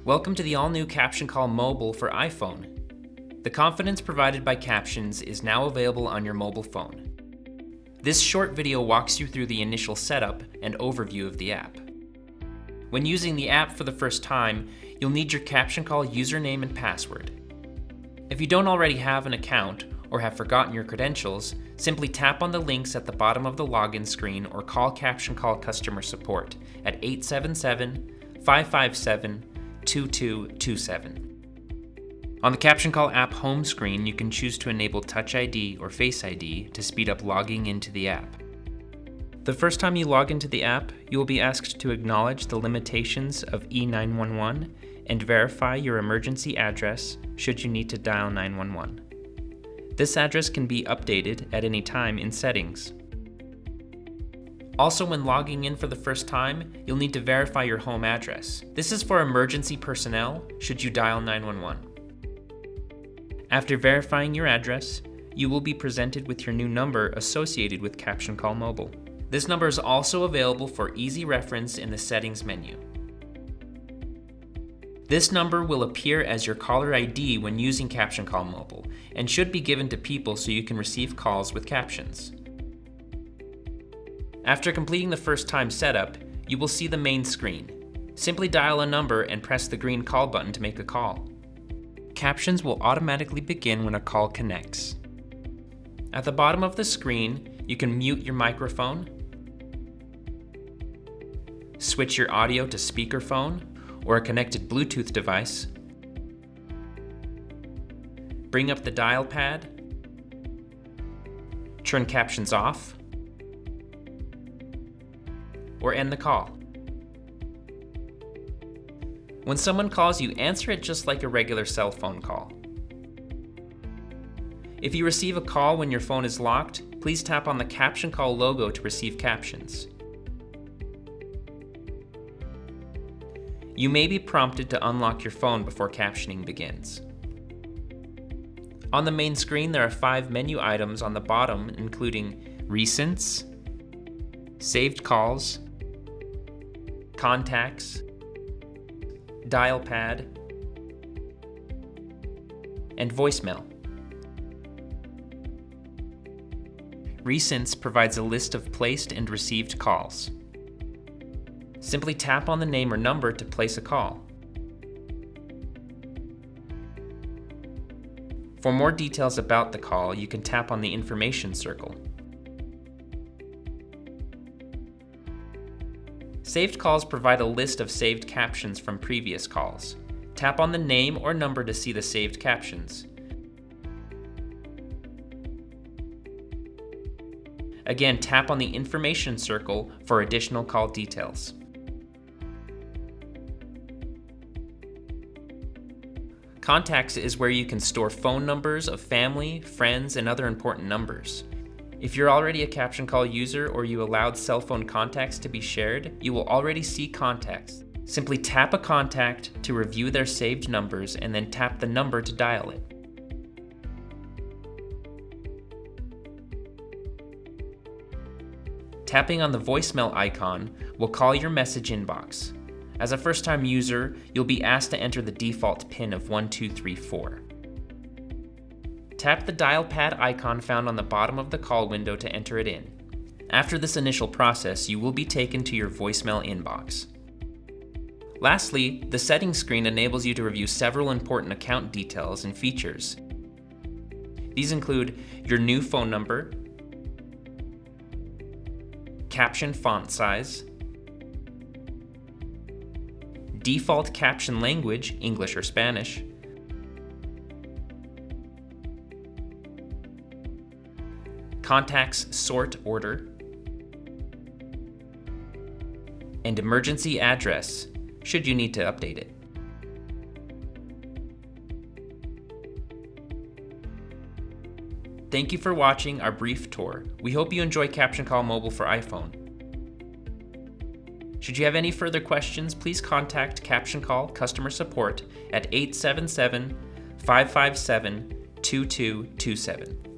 Welcome to the all-new CaptionCall Mobile for iPhone. The confidence provided by Captions is now available on your mobile phone. This short video walks you through the initial setup and overview of the app. When using the app for the first time, you'll need your CaptionCall username and password. If you don't already have an account or have forgotten your credentials, simply tap on the links at the bottom of the login screen or call CaptionCall customer support at 877-557-2227. On the CaptionCall app home screen, you can choose to enable Touch ID or Face ID to speed up logging into the app. The first time you log into the app, you will be asked to acknowledge the limitations of E911 and verify your emergency address should you need to dial 911. This address can be updated at any time in settings. Also, when logging in for the first time, you'll need to verify your home address. This is for emergency personnel should you dial 911. After verifying your address, you will be presented with your new number associated with CaptionCall Mobile. This number is also available for easy reference in the settings menu. This number will appear as your caller ID when using CaptionCall Mobile and should be given to people so you can receive calls with captions. After completing the first time setup, you will see the main screen. Simply dial a number and press the green call button to make a call. Captions will automatically begin when a call connects. At the bottom of the screen, you can mute your microphone, switch your audio to speakerphone or a connected Bluetooth device, bring up the dial pad, turn captions off, or end the call. When someone calls you, answer it just like a regular cell phone call. If you receive a call when your phone is locked, please tap on the CaptionCall logo to receive captions. You may be prompted to unlock your phone before captioning begins. On the main screen, there are 5 menu items on the bottom, including Recents, Saved Calls, Contacts, Dial Pad, and Voicemail. Recents provides a list of placed and received calls. Simply tap on the name or number to place a call. For more details about the call, you can tap on the information circle. Saved calls provide a list of saved captions from previous calls. Tap on the name or number to see the saved captions. Again, tap on the information circle for additional call details. Contacts is where you can store phone numbers of family, friends, and other important numbers. If you're already a CaptionCall user or you allowed cell phone contacts to be shared, you will already see contacts. Simply tap a contact to review their saved numbers and then tap the number to dial it. Tapping on the voicemail icon will call your message inbox. As a first-time user, you'll be asked to enter the default PIN of 1234. Tap the dial pad icon found on the bottom of the call window to enter it in. After this initial process, you will be taken to your voicemail inbox. Lastly, the settings screen enables you to review several important account details and features. These include your new phone number, caption font size, default caption language, English or Spanish, contacts sort order, and emergency address, should you need to update it. Thank you for watching our brief tour. We hope you enjoy CaptionCall Mobile for iPhone. Should you have any further questions, please contact CaptionCall customer support at 877-557-2227.